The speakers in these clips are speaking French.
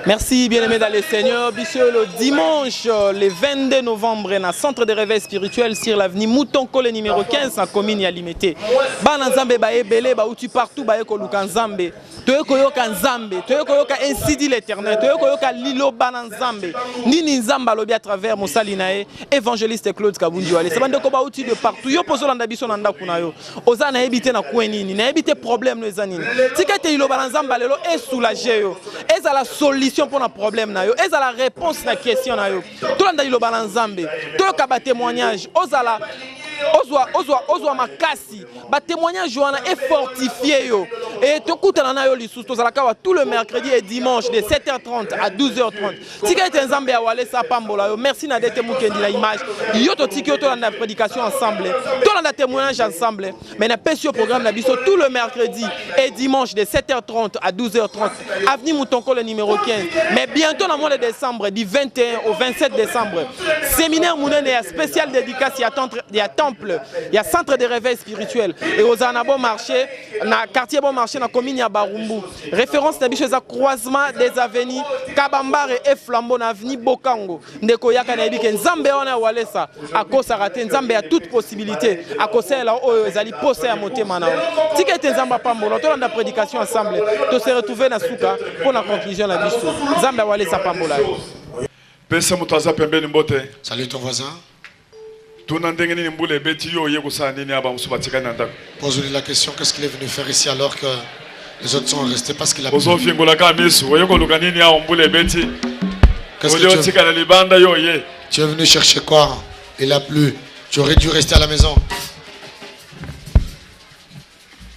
Merci bien-aimés dans le Seigneur. Monsieur, le dimanche, le 22 novembre, dans le centre de réveil spirituel sur l'avenue Moutonko, le numéro 15, en commune Yalimete. Bana Nzambe ba ebele ba uti partout ba eko luka Nzambe. Toyo koyoka Nzambe, toyo koyoka ainsi dit l'Éternel, toyo koyoka lilo bana Nzambe. Nini Nzamba lobi à travers Moussali nae, évangéliste Claude Kabundu ale. C'est bande ko ba uti de partout. Yo pozo landa biso nanda kuna yo. Oza na ebité na kwenini, na ebité problème no ezanini. Tikete lilo bana Nzamba lelo e soulager yo. Eza la solution pour un problème na yo, eza la réponse na question na yo. Tout landa lilo bana Nzambe. Toyo ka ba témoignage, ozala Ozwa makasi ba témoignage wana est fortifié yo et tokutana na yo lisusu tozalaka tout le mercredi et dimanche de 7h30 à 12h30 tika ete Nzambe ya wale sa pambola yo. Merci na dete mukendi la image yo to tiki yo to landa prédication ensemble to landa témoignage ensemble mais na pesi programme na biso tout le mercredi et dimanche de 7h30 à 12h30 avenue Moutonko le numéro 15. Mais bientôt dans le mois de décembre du 21 au 27 décembre séminaire mounene ya spécial dédicace ya temple, il y a centre de réveil spirituel et aux anabo marché na quartier bon marché na commune ya Barumbu. Référence na biso za croisement des avenues Kabambare et Flambeau na avenue Bokango. Ndeko yaka na ebike Nzambe ona walesa akosa raté Nzambe a toute possibilité akosa la oyo ezali poser ya motema na. Tikete Nzamba pambola to landa prédication ensemble to se retrouver na suka pour la conclusion la biso. Nzambe walesa pambola. Pesa mutaza pembeni mbote. Salut ton voisin. Pose-lui la question, qu'est-ce qu'il est venu faire ici alors que les autres sont restés parce qu'il a plu. Tu es venu chercher quoi? Il a plu. Tu aurais dû rester à la maison.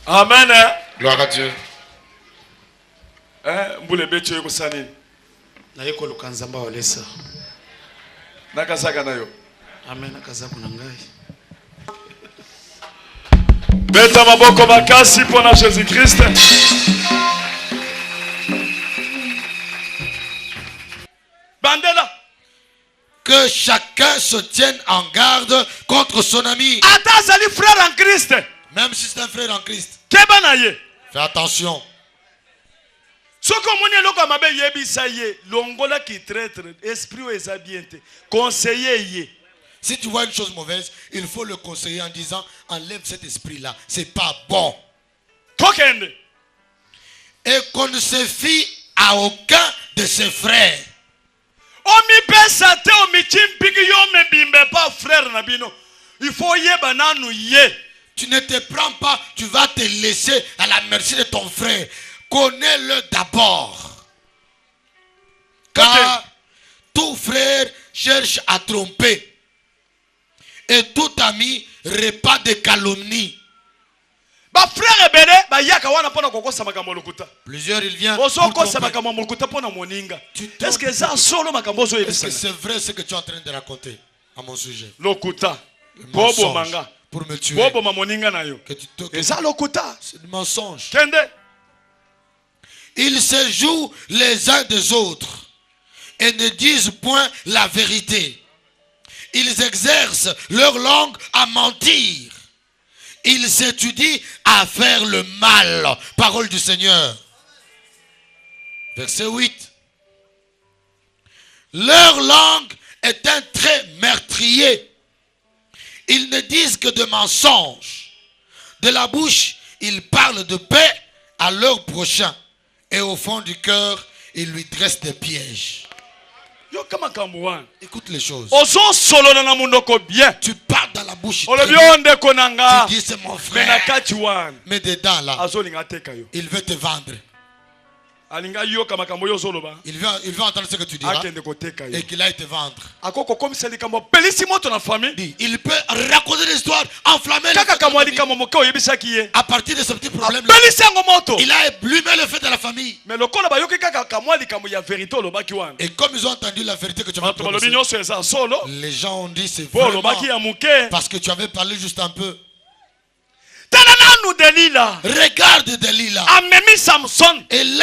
Amen. Gloire à Dieu. Amen. Beta maboko makasi pour Jésus-Christ. Bandela. Que chacun se tienne en garde contre son ami. Atazali frère en Christ. Même si c'est un frère en Christ. Kebanaye. Fais attention. Soko moni loko mabe yebisa ye, longola ki traître, esprit ou esabiente, conseiller ye. Si tu vois une chose mauvaise, il faut le conseiller en disant enlève cet esprit-là, c'est pas bon. Et qu'on ne se fie à aucun de ses frères. Il faut ye. Tu ne te prends pas, tu vas te laisser à la merci de ton frère. Connais-le d'abord. Car tout frère cherche à tromper. Et tout ami répand de calomnie. Plusieurs ils viennent. Est-ce que c'est vrai ce que tu es en train de raconter à mon sujet? Le mensonge pour me tuer. C'est du mensonge. Ils se jouent les uns des autres et ne disent point la vérité. Ils exercent leur langue à mentir. Ils s'étudient à faire le mal. Parole du Seigneur. Verset 8. Leur langue est un trait meurtrier. Ils ne disent que de mensonges. De la bouche, ils parlent de paix à leur prochain. Et au fond du cœur, ils lui dressent des pièges. Écoute les choses. Tu parles dans la bouche. Tu dis c'est mon frère. Mais dedans là, il veut te vendre. Il veut entendre ce que tu diras et qu'il aille te vendre. Il peut raconter l'histoire, enflammer à partir de ce petit problème là. Il a allumé le feu de la famille. Et comme ils ont entendu la vérité que tu vas prononcer, les gens ont dit c'est vraiment parce que tu avais parlé juste un peu. Regarde Delilah. Elle a amené Samson. Elle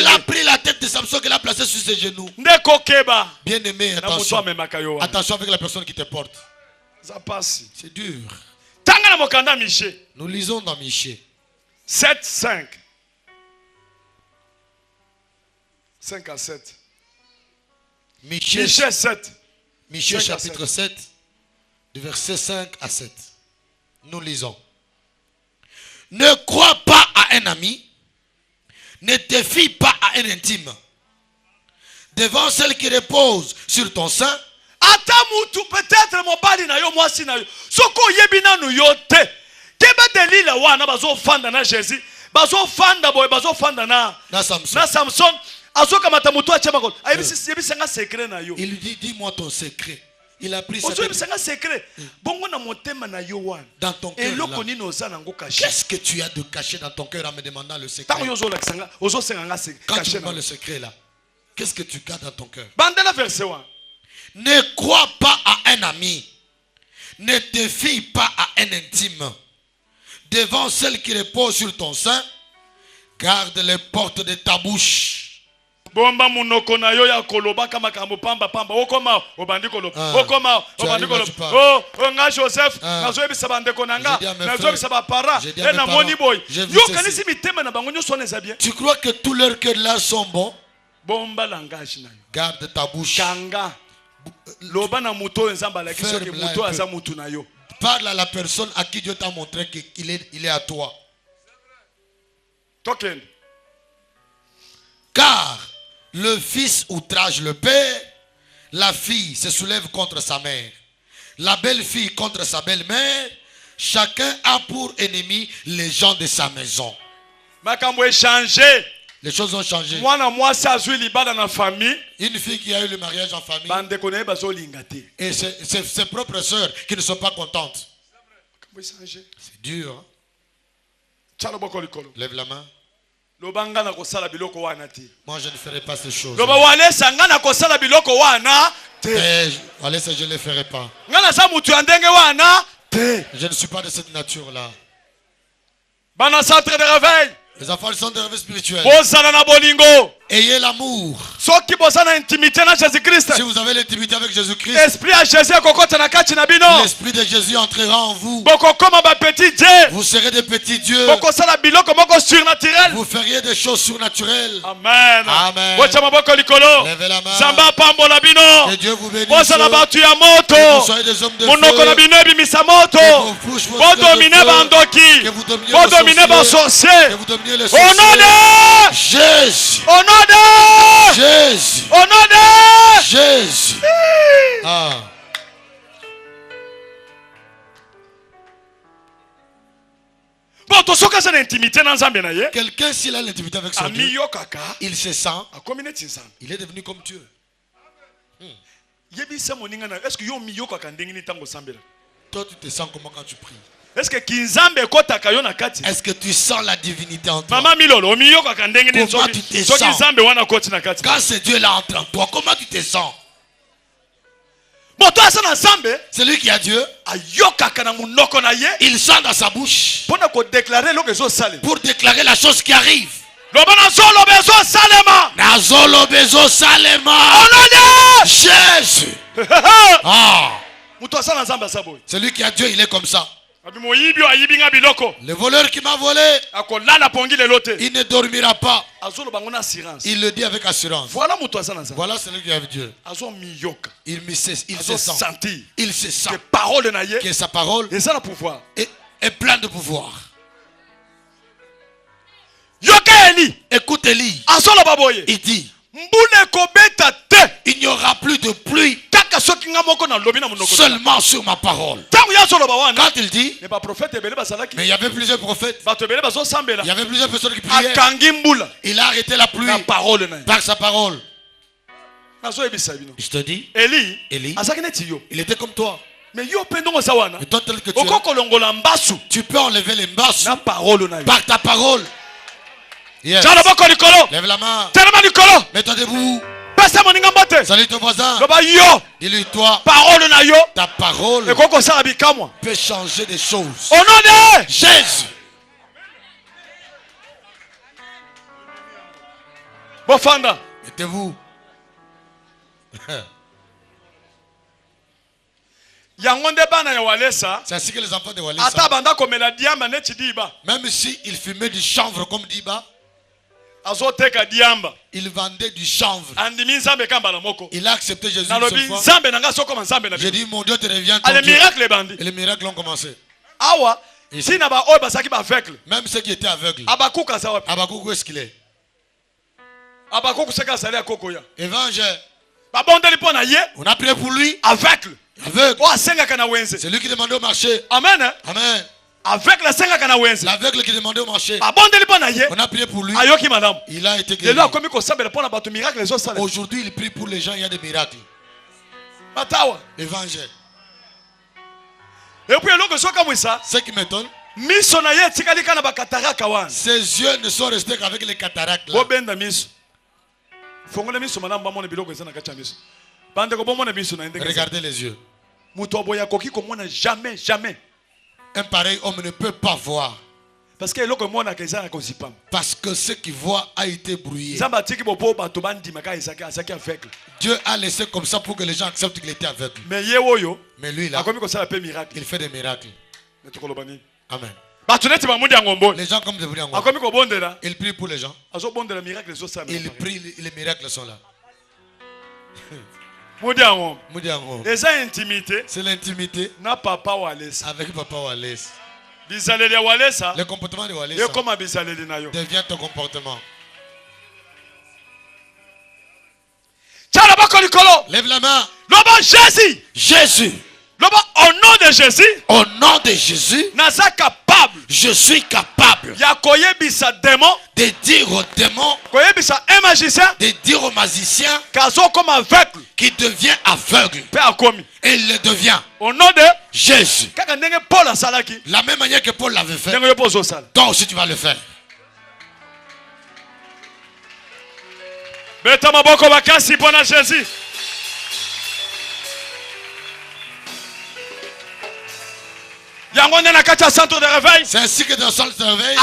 a pris la tête de Samson qu'elle a placée sur ses genoux. Bien aimé, attention. Attention avec la personne qui te porte. C'est dur. Nous lisons dans Michée 7:5. 5 à 7. Michée 7. Michée 5 à chapitre 7, du verset 5 à 7. Nous lisons. Ne crois pas à un ami, ne te fie pas à un intime. Devant celle qui repose sur ton sein, Ata mutu peut-être mobali na yo mwasi na yo. Soko yebi nanu yo te. Keba delila wana bazo fanda na Jésus. Bazo fanda boy bazo fanda na Samson. Na Samson. Azoka mata mutu ache makolo. Yebi sanga secret na yo. Il lui dit, dis-moi ton secret. Il a pris Yebi sanga secret. Bongo na motema na yo wana. Dans ton cœur là. Qu'est-ce que tu as de caché dans ton cœur en me demandant le secret? Quand tu demandes le secret là, qu'est-ce que tu gardes dans ton cœur? Bandela verset 1. Ne crois pas à un ami. Ne te fie pas à un intime. Devant celle qui repose sur ton sein, garde les portes de ta bouche. Bomba munoko na yo ya koloba kama kambo pamba pamba. Okoma obandi koloba. Okoma obandi koloba. Oh, nga Joseph, nazo ebisa bandeko nanga, nazo ebisa ba para, et na moni boy. Yo kanisi mitema na bango nyoso neza bien. Tu crois que tous leurs cœurs là sont bons? Bomba langage na yo. Garde ta bouche. Kanga. Loba na muto nzamba la kiso ke muto aza mutu na yo. Parle à la personne à qui Dieu t'a montré qu'il est à toi. Token. Car le fils outrage le père, la fille se soulève contre sa mère, la belle-fille contre sa belle-mère, chacun a pour ennemi les gens de sa maison. Makambo est changé. Les choses ont changé. Une fille qui a eu le mariage en famille et ses propres sœurs qui ne sont pas contentes. C'est dur. Hein? Lève la main. Moi je ne ferai pas ces choses. Allez, je ne les ferai pas. Je ne suis pas de cette nature là. Centre de réveil. Les enfants sont de réveil spirituel. Ayez l'amour. Si vous avez l'intimité avec Jésus-Christ, l'esprit de Jésus entrera en vous. Vous serez des petits dieux. Vous feriez des choses surnaturelles. Amen. Amen. Levez la main. Que Dieu vous bénisse. Que vous soyez des hommes de feu. Que vous dominiez les sorciers. Que vous dominiez les sorciers. Au nom de Jésus. Au nom de Jésus. Au nom de Jésus. Ah. Quelqu'un s'il a l'intimité avec son Dieu, il se sent, il est devenu comme Dieu. Toi tu te sens comment quand tu pries? Est-ce que tu sens la divinité en toi? Comment tu te sens? Quand ce Dieu là entre en toi, comment tu te sens? Celui qui a Dieu, il sent dans sa bouche pour déclarer la chose qui arrive. Jésus. Ah. Celui qui a Dieu, il est comme ça. Le voleur qui m'a volé, il ne dormira pas. Il le dit avec assurance. Voilà celui qui a Dieu. Il se sent. Il se sent que sa parole est pleine de pouvoir. Écoute Élie. Il dit, il n'y aura plus de pluie seulement sur ma parole. Quand il dit, mais il y avait plusieurs prophètes, il y avait plusieurs personnes qui priaient. Il a arrêté la pluie par sa parole. Je te dis, Élie, il était comme toi. Mais toi tel que tu peux enlever les mbassu par ta parole. Yes. Lève la main. Mets-toi debout. Salut ton voisin. Dis-lui, toi, ta parole peut changer des choses. Au nom de Jésus. Mettez-vous. C'est ainsi que les enfants de Walesa, même s'ils fumaient du chanvre comme Diba, Il vendait du chanvre. Il a accepté Jésus une seule fois. J'ai dit, mon Dieu te revient ton Dieu. Et les miracles ont commencé. Même ceux qui étaient aveugles. Abakouk, où est-ce qu'il est? Évangile. On a prié pour lui. Aveugle. C'est lui qui demandait au marché. Amen. Amen. L'aveugle qui demandait au marché. On a prié pour lui. Il a été guéri. Aujourd'hui, il prie pour les gens, il y a des miracles. Évangile. Ce qui m'étonne, ses yeux ne sont restés qu'avec les cataractes là. Regardez les yeux. Jamais. Un pareil homme ne peut pas voir. Parce que ce qui voit a été brouillé. Dieu a laissé comme ça pour que les gens acceptent qu'il était aveugle. Mais lui là, il fait des miracles. Amen. Les gens comme des il prie pour les gens. Il prie, les miracles sont là. C'est l'intimité avec Papa Wallace. Le comportement de Wallace devient ton comportement. Lève la main. Jésus. Au nom de Jésus, je suis capable de dire aux démons, de dire aux magiciens qui devient aveugle. Et il le devient. Au nom de Jésus. La même manière que Paul l'avait fait, toi aussi tu vas le faire. Jésus. C'est ainsi que dans le centre de réveil,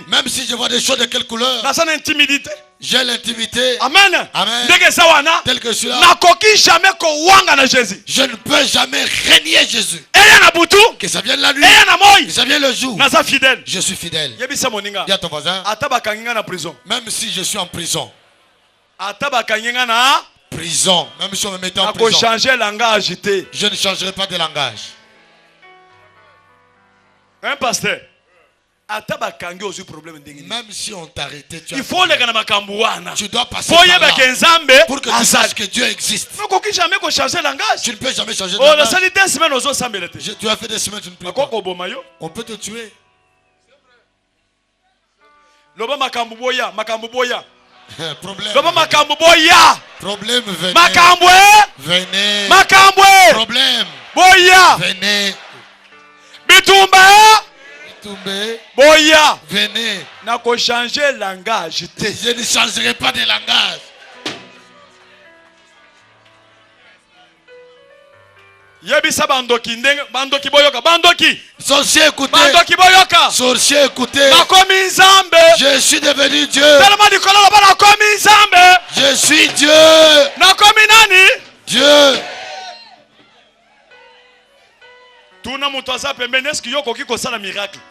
même si je vois des choses de quelle couleur, j'ai l'intimité. Amen. Amen. Tel que celui-là, je ne peux jamais régner Jésus. Que ça vienne la nuit, que ça vienne le jour, je suis fidèle. Dis à ton voisin, même si je suis en prison, même si on me mettait en prison, je ne changerai pas de langage. Un pasteur. Même si on t'arrêtait, tu dois passer par là pour que tu saches que Dieu existe. Tu ne peux jamais changer de langage. Tu as fait des semaines, tu ne peux pas. On peut te tuer. Problème, venez. Problème, venez. Bitumba. Boya. Venez. Changer langage. Je ne changerai pas de langage. Sorcier écoutez. Sorcier écoutez. Je suis devenu Dieu. Je suis Dieu. Dieu.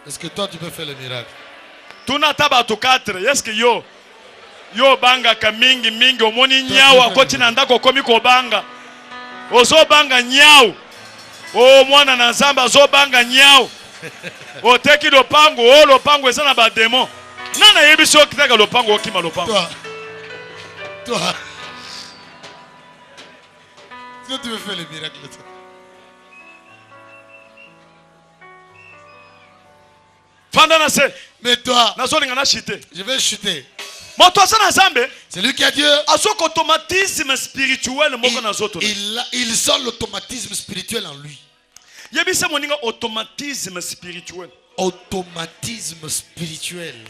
Est-ce que toi tu peux faire le miracle? Est-ce que yo banga kamingi mingi omoni nyao akoti na ndako komi ko banga ozo banga nyao o mwana na nzamba zo banga nyao oteki lopango o lopango eza na ba démon nana yebiso okitaka lopango okima lopango toi si tu veux faire le miracle toi. Mais toi, je vais chuter. C'est lui qui a Dieu. Il sent l'automatisme spirituel en lui. Automatisme spirituel. Automatisme spirituel.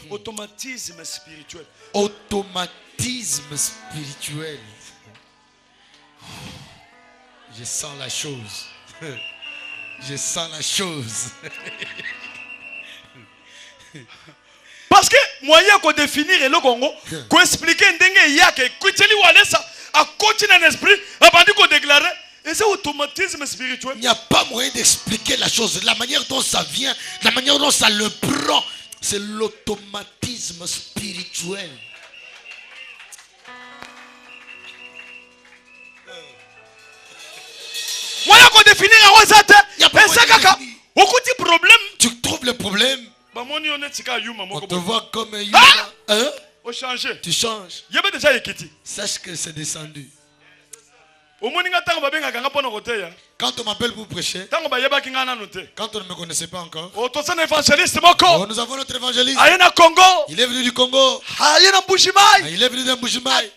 Automatisme spirituel. Automatisme spirituel. Je sens la chose. Je sens la chose. Parce que moyen qu'on définir et le Congo, qu'on expliquer ndenge yake, kuiteli walesa, a continuer un esprit, a pas dit qu'on déclarer, Et c'est automatisme spirituel. Il n'y a pas moyen d'expliquer la chose. La manière dont ça vient, la manière dont ça le prend, c'est l'automatisme spirituel. Voilà qu'on définit la recette. Il n'y a pas moyen de définir. Problème. Tu trouves le problème, On on te voit comme un hein? Tu changes. Il y avait déjà équité. Sache que c'est descendu. Quand Quand on m'appelle pour prêcher, quand on ne me connaissait pas encore, nous avons notre évangéliste. Il est venu du Congo. Il est venu d'un Mbujimaï.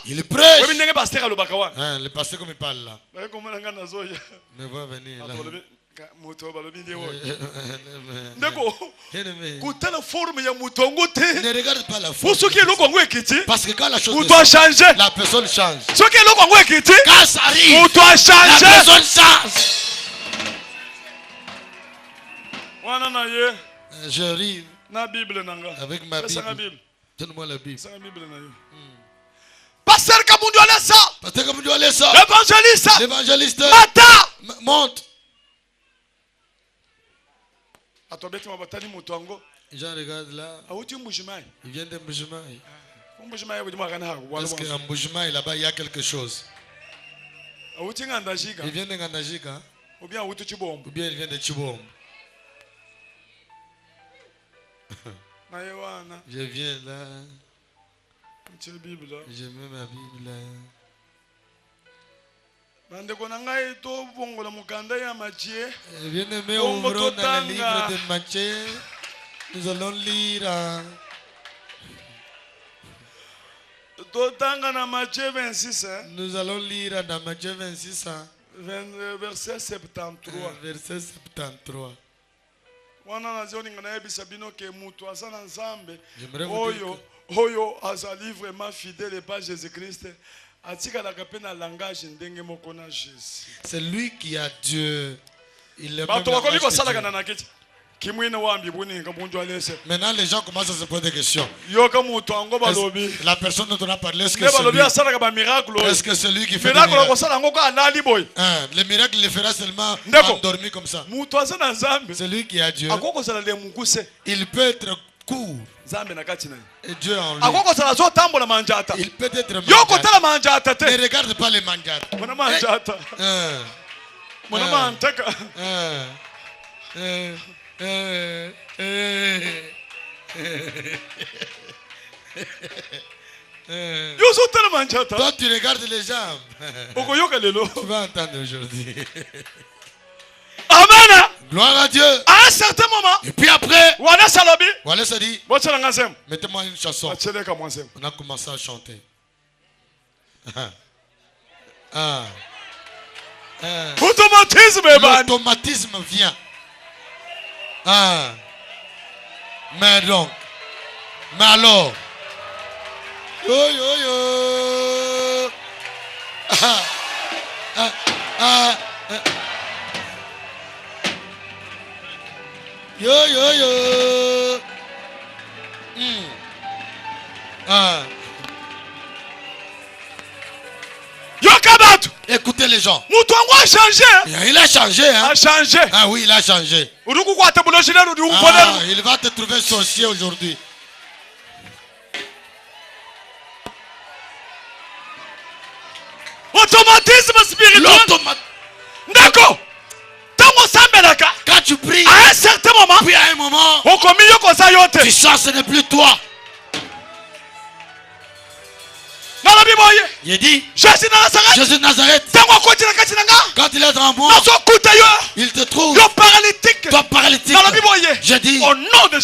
Il est prêche. Le pasteur comme il parle là. Me voit venir là. Ne regarde pas la forme. Parce que quand la chose change, la personne change. Quand ça arrive, la personne change. J'arrive avec ma Bible. Donne-moi la Bible. Pasteur Kamundu Alessa. L'évangéliste. Monte. Jean regarde là. Il vient de Mbujimaï. Est-ce qu'à Mbujimaï là-bas il y a quelque chose? Il vient de Ngandajika. Ou bien il vient de Chibombo. Je viens là. Je mets ma Bible là. Bien-aimés, ouvrons dans le livre de Matthieu. Nous allons lire Nous allons lire dans Matthieu 26, verset 73. Verset 73. J'aimerais vous dire Oyo azali vraiment fidèle et pas Jésus-Christ. C'est lui qui a Dieu. Il est Maintenant, les gens commencent à se poser des questions. La personne dont on a parlé, est-ce que c'est lui qui fait des miracles? Les miracles, il les fera seulement endormi comme ça. C'est lui qui a Dieu. Il peut être court. Et Dieu en lui. Il peut être manjata. Ne regarde pas les manjatas. Toi tu regardes les jambes. Tu vas entendre aujourd'hui. Amen. Gloire à Dieu. À un certain moment. Et puis après, Wallace a dit, mettez-moi une chanson. On a commencé à chanter. L'automatisme vient. Mais donc, mais alors, yo yo yo. Yo yo yo. Écoutez les gens. A changé. Il a changé. Hein? A changé. Ah oui, il a changé. Il va te trouver sorcier aujourd'hui. Automatisme spirituel. D'accord. Quand tu pries, à un certain moment, puis à un moment, tu sens ce n'est plus toi. Il dit, Jésus de Nazareth, quand il est en moi, il te trouve. Toi paralytique. Je dis,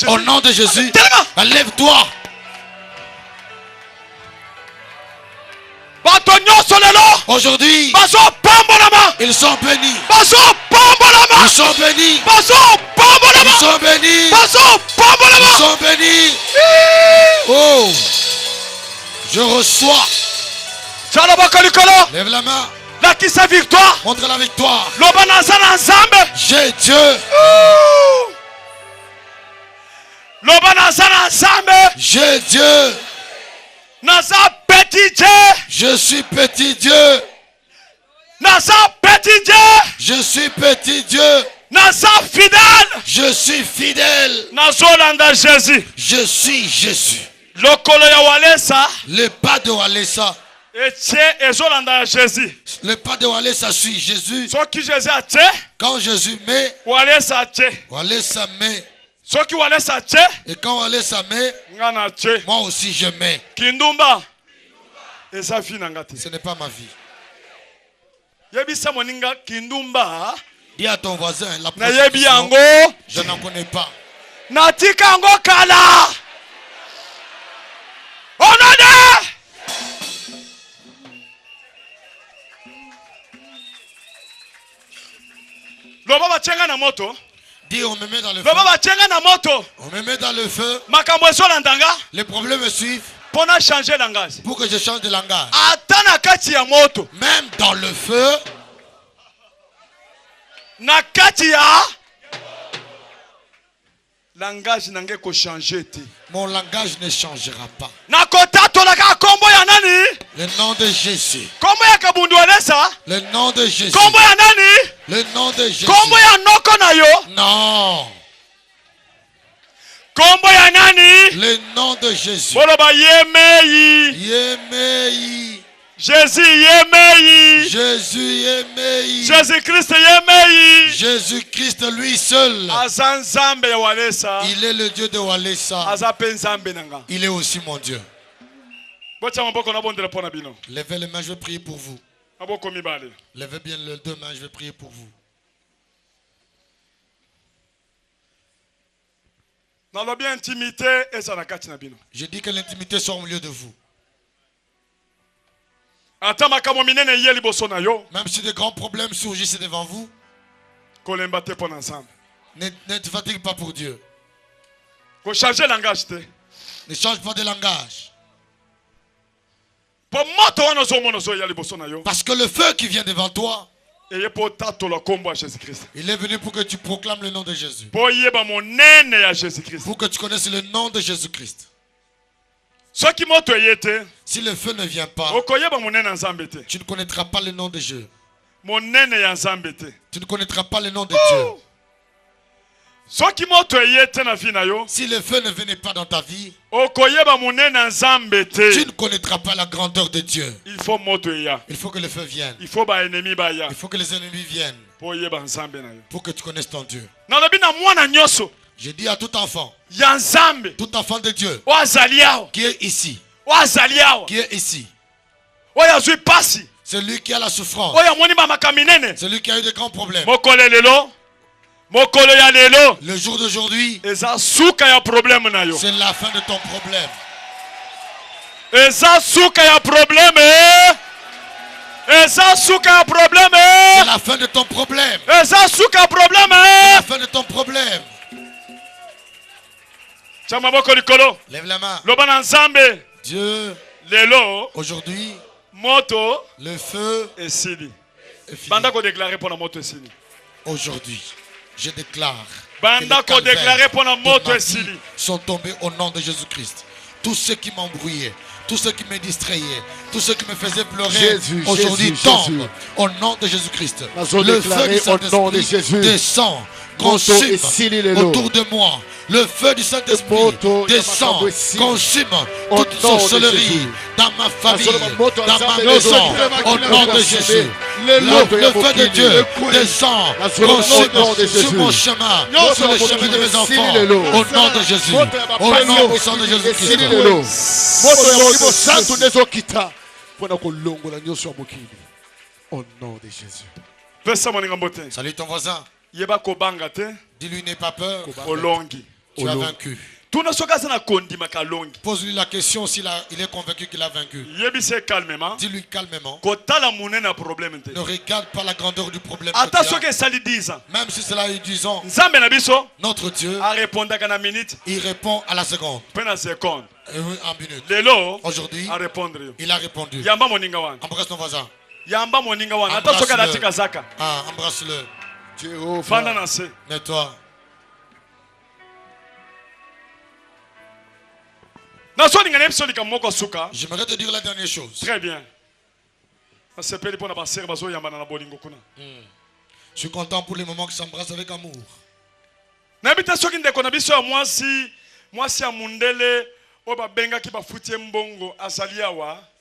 au nom de Jésus, lève-toi. Aujourd'hui, ils sont bénis. Ils sont bénis. Ils sont bénis. Ils sont bénis. Oh, je reçois. Lève la main. Montre la victoire. J'ai Dieu. J'ai Dieu. Petit Dieu. Je suis petit Dieu. Naza petit Dieu. Je suis petit Dieu. Naza fidèle. Je suis fidèle. Nazolanda Jésus. Je suis Jésus. Lokolo ya walesa. Le pas de Walesa. Etie ezolanda Jésus. Le pas de Walesa suit Jésus. Soki Jésus atie. Quand Jésus met, Walesa atie. Walesa met. Soki walesa atie. Et quand Walesa met, Ngana atie. moi aussi je mets. Kindumba. Esa fi nangati. Ce n'est pas ma vie. Yebisa moninga kindumba. Dis à ton voisin, la Na yebi yango. je n'en connais pas. Natika yango kala. Onode. Loba bachenga na moto. Dis, on me met dans le feu. Loba bachenga na moto. On me met dans le feu. Makambo ezolandanga. Les problèmes me suivent Pona changer langage. pour que je change de langage. Ata na kati ya moto. Même dans le feu, Na kati ya langage nange ko changer te. mon langage ne changera pas. Na kotatola ka kombo ya nani? Le nom de Jésus. Kombo ya kabundu elesa? Le nom de Jésus. Kombo ya nani? Le nom de Jésus. Kombo ya noko na yo? Non. Kombo ya nani? Le nom de Jésus. Boloba yemei. Yemei. Jésus yemei. Jésus Yemei. Jésus-Christ yemei. Jésus-Christ lui seul. Aza nzambe ya walesa. Il est le Dieu de Walesa. Aza pe nzambe nanga. Il est aussi mon Dieu. Bocha maboko na bondela pona bino. Levez les mains, je vais prier pour vous. Maboko mibale. Levez bien les deux mains, je vais prier pour vous. Nalobi intimité eza na kati na bino. Je dis que l'intimité soit au milieu de vous. Ata makambo minene ye liboso na yo. Même si de grands problèmes surgissent devant vous, Kolemba te pona nzambe. ne te fatigue pas pour Dieu. Ko changer langage te. Ne change pas de langage. Po moto wana zo mona zo ya liboso na yo. Parce que le feu qui vient devant toi, Eye po tatola kombo ya Jésus-Christ. il est venu pour que tu proclames le nom de Jésus. Po yeba monene ya Jésus-Christ. Pour que tu connaisses le nom de Jésus-Christ. Soki moto eyete. Si le feu ne vient pas, Okoyeba monene ya nzambe te. tu ne connaîtras pas le nom de Dieu. Monene ya nzambe te. Tu ne connaîtras pas le nom de Dieu. Soki moto eyete na vie na yo. Si le feu ne venait pas dans ta vie, Okoyeba monene ya nzambe tu te. ne connaîtras pas la grandeur de Dieu. Il faut moto eya. Il faut que le feu vienne. Il faut ba ennemi ba ya. Il faut que les ennemis viennent Po yeba nzambe na yo. pour que tu connaisses ton Dieu. Nalobi na mwana nyoso. Je dis à tout enfant, Ya nzambe. tout enfant de Dieu O azali awa. qui est ici, O azali awa. qui est ici, Oyo azwi pasi. celui qui a la souffrance, Oyo amoni bamaka minene. celui qui a eu de grands problèmes, Mokolo lelo. Mokolo ya lelo. le jour d'aujourd'hui, Eza suka ya problème na yo. c'est la fin de ton problème. Eza suka ya problème. Eza suka ya problème. C'est la fin de ton problème. Eza suka ya problème. C'est la fin de ton problème. Chama boko likolo. Lève la main. Loba na nzambe. Dieu, Lelo. aujourd'hui, Moto. le feu Esili. est fini. Banda ko déclarer pour la moto esili. Aujourd'hui, je déclare Banda que ko les calvaires déclarer pour la de moto ma esili. vie sont tombés au nom de Jésus-Christ. Tous ceux qui m'embrouillaient, tous ceux qui me distrayaient, tous ceux qui me faisaient pleurer, Jésus, aujourd'hui Jésus, tombent Jésus. au nom de Jésus-Christ. Nous allons Le feu déclarer du au nom de Saint-Esprit Jésus. descend, Moto consume esili lelo. autour de moi. Le feu du Saint-Esprit Moto descend, yamakambo esili. consume Au toute nom de sorcellerie Jésus. dans ma famille, Nazolo moto dans ma nzambe maison, lelo. au nom de Jésus. Lelo. Le feu de Dieu Ekwe. descend, Nazolo consume moto de sur Jésus. mon chemin, Nyonso sur le moto chemin de mes esili enfants, lelo. au nom de Jésus, Moto ya au bapasi nom puissant de esili Jésus-Christ. lelo. Moto ya molimo santu nezokita mpona kolongola nyonso ya mokili au nom de Jésus. Pesa moninga mbote. Salut ton voisin, Yeba ko banga te. dis-lui n'aie pas peur, Olongi. tu as vaincu. Tuna soka sana kondi makalongi. Pose-lui la question s'il il est convaincu qu'il a vaincu. Yebi se calmement. Dis-lui calmement, Kotala munena problème te. ne regarde pas la grandeur du problème Ata que tu soki as. esali 10 ans. Même si cela est 10 ans, Nzambe na biso notre Dieu, a répondaka na minute il répond à la seconde, pe na seconde. en minute. Lelo Aujourd'hui, a répondre yo. il a répondu. Yamba moninga wana. Embrasse ton voisin. Yamba moninga wana. Ata soki Embrasse-le. anatika zaka. Ah, embrasse-le. Fanda Jéhovah. na se. Nettoie. Na so ninga episode ka moko suka. J'aimerais te dire la dernière chose. Très bien. Je suis content pour les moments qui s'embrassent avec amour. Je ne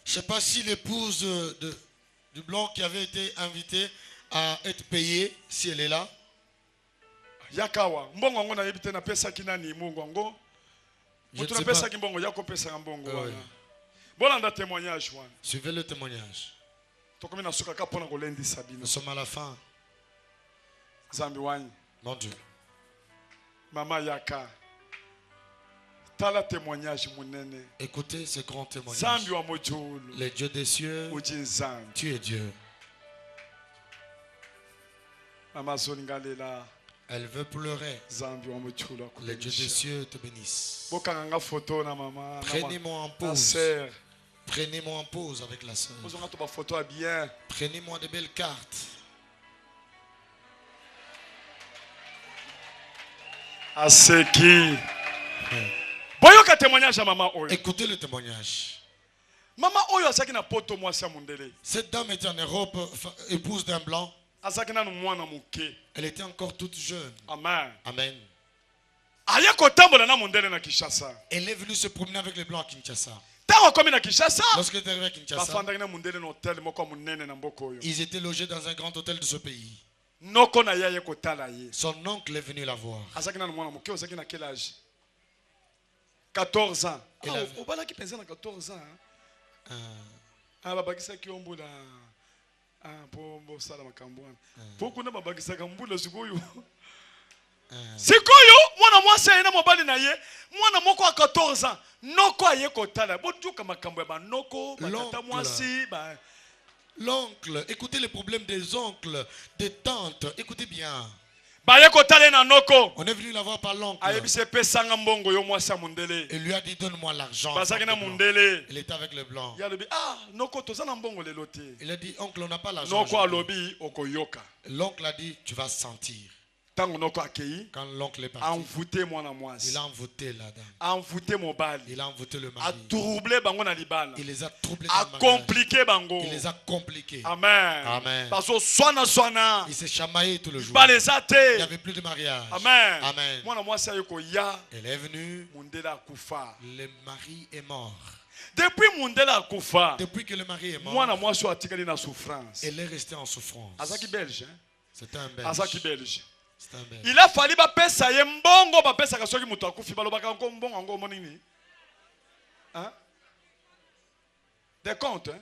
sais pas si l'épouse du blanc qui avait été invitée à être payée, si elle est là. Yakawa. Je ne sais pas. Témoignage. Suivez le témoignage. Nous sommes à la fin. Mon Dieu. Maman Yaka. Tala témoignage munene. Écoutez ce grand témoignage. Les dieux des cieux, tu es Dieu. Elle veut pleurer. Les dieux des cieux te bénissent. Prenez-moi en pause. Prenez-moi en pause avec la sœur. Prenez-moi de belles cartes. Écoutez le témoignage. Maman cette dame était en Europe, épouse d'un blanc. Elle était encore toute jeune. Amen. Amen. Elle est venue se promener avec les blancs à Kinshasa. Lorsqu'elle est arrivée à Kinshasa, ils étaient logés dans un grand hôtel de ce pays. Son oncle est venu la voir. 14 ans. Il avait... 14 ans. Sikoyo mwana mwasi ayena mobali na ye mwana moko a 14 ans noko aye kotala botuka makambo ya banoko batata mwasi ba l'oncle, écoutez les problèmes des oncles, des tantes, écoutez bien. On est venu la voir par l'oncle. Il lui a dit donne-moi l'argent. Il était avec le blanc. Il a dit oncle on n'a pas l'argent. L'oncle a dit tu vas sentir. Quand l'oncle est parti, il a envoûté la dame. Il a envoûté le mari. Il les a troublés. Il les a compliqués. Amen. Amen. Il s'est chamaillé tout le jour. Il n'y avait plus de mariage. Amen. Amen. Elle est venue. Le mari est mort. Depuis que le mari est mort, elle est restée en souffrance. C'est un Belge. Il a fallu bapesa ye mbongo bapesa ka soki mutu akufi balobaka ngo mbongo ngo monini. Hein? Des comptes hein?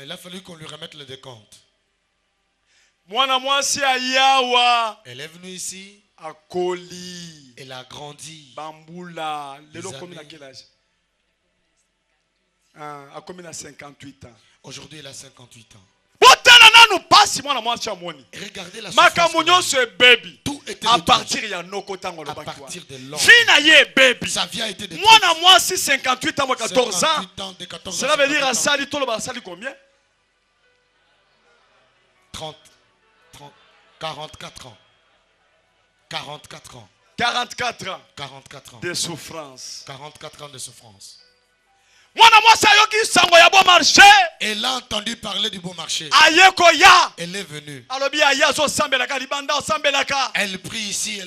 Il a fallu qu'on lui remette le décompte. Mwana mwasi ayawa. Elle est venue ici. Akoli. Elle a grandi. Bambula. Lelo komi na quel âge? A komi na 58 ans. Aujourd'hui elle a 58 ans. Regardez la souffrance. Tout était à partir de baby. Sa vie a été détruite. 58 ans, 14 ans. Cela veut dire à Sali, combien? 44 ans. 44 ans. 44 ans. 44 ans. De souffrance. 44 ans de souffrance. Elle a entendu parler du bon marché. Elle est venue. Elle prie ici.